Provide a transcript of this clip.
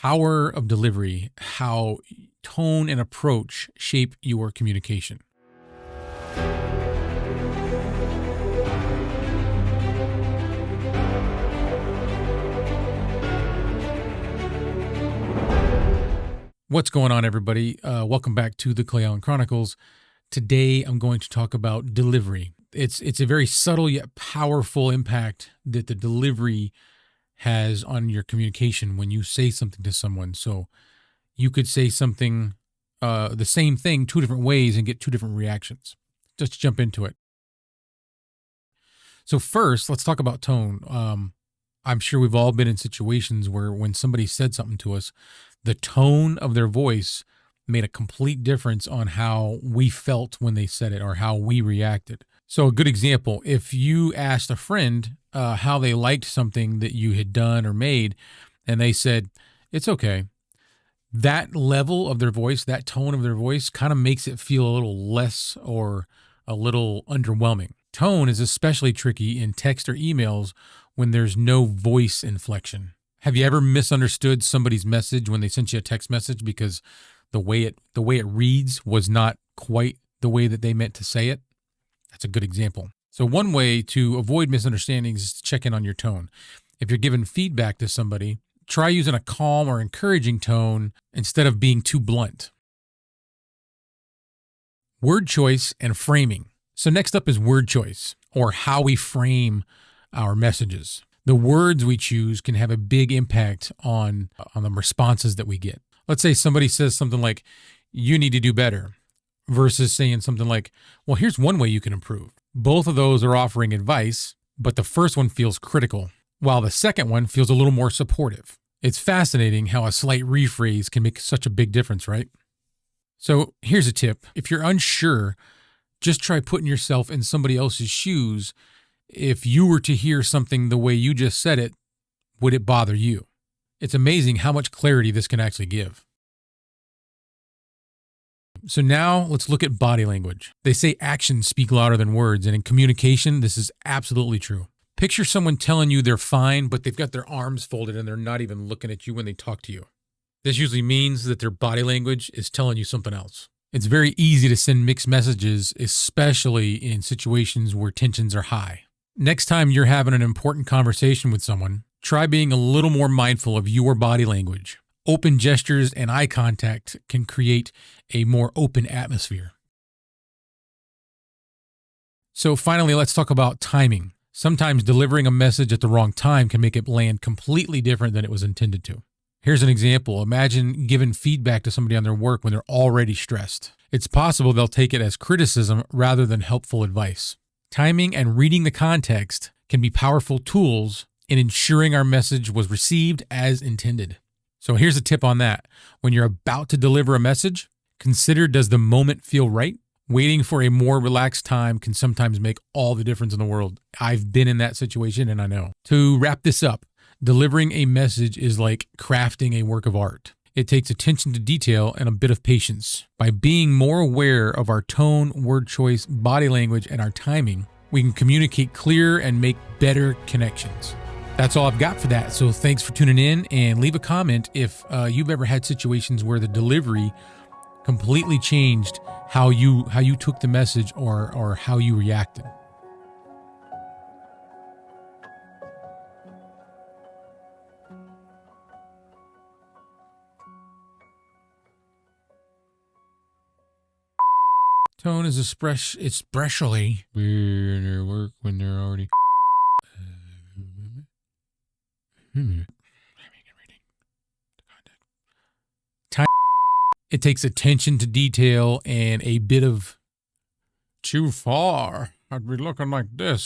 Power of delivery, how tone and approach shape your communication. What's going on, everybody? Welcome back to the ClayAlan Chronicles. Today, I'm going to talk about delivery. It's a very subtle yet powerful impact that the delivery has on your communication when you say something to someone. So you could say something, the same thing, two different ways and get two different reactions. Let's jump into it. So first, let's talk about tone. I'm sure we've all been in situations where when somebody said something to us, the tone of their voice made a complete difference on how we felt when they said it or how we reacted. So a good example, if you asked a friend how they liked something that you had done or made, and they said, it's okay, that level of their voice, that tone of their voice kind of makes it feel a little less or a little underwhelming. Tone is especially tricky in text or emails when there's no voice inflection. Have you ever misunderstood somebody's message when they sent you a text message because the way it reads was not quite the way that they meant to say it? That's a good example. So one way to avoid misunderstandings is to check in on your tone. If you're giving feedback to somebody, try using a calm or encouraging tone instead of being too blunt. Word choice and framing. So next up is word choice, or how we frame our messages. The words we choose can have a big impact on the responses that we get. Let's say somebody says something like, you need to do better, versus saying something like, well, here's one way you can improve. Both of those are offering advice, but the first one feels critical, while the second one feels a little more supportive. It's fascinating how a slight rephrase can make such a big difference, right? So here's a tip. If you're unsure, just try putting yourself in somebody else's shoes. If you were to hear something the way you just said it, would it bother you? It's amazing how much clarity this can actually give. So now let's look at body language. They say actions speak louder than words, and in communication, this is absolutely true. Picture someone telling you they're fine, but they've got their arms folded and they're not even looking at you when they talk to you. This usually means that their body language is telling you something else. It's very easy to send mixed messages, especially in situations where tensions are high. Next time you're having an important conversation with someone, try being a little more mindful of your body language. Open gestures and eye contact can create a more open atmosphere. So finally, let's talk about timing. Sometimes delivering a message at the wrong time can make it land completely different than it was intended to. Here's an example. Imagine giving feedback to somebody on their work when they're already stressed. It's possible they'll take it as criticism rather than helpful advice. Timing and reading the context can be powerful tools in ensuring our message was received as intended. So here's a tip on that. When you're about to deliver a message, consider, does the moment feel right? Waiting for a more relaxed time can sometimes make all the difference in the world. I've been in that situation and I know. To wrap this up, delivering a message is like crafting a work of art. It takes attention to detail and a bit of patience. By being more aware of our tone, word choice, body language, and our timing, we can communicate clearer and make better connections. That's all I've got for that. So thanks for tuning in, and leave a comment if you've ever had situations where the delivery completely changed how you took the message or how you reacted. Tone is especially in their work when they're already. Time. It takes attention to detail and a bit of too far. I'd be looking like this.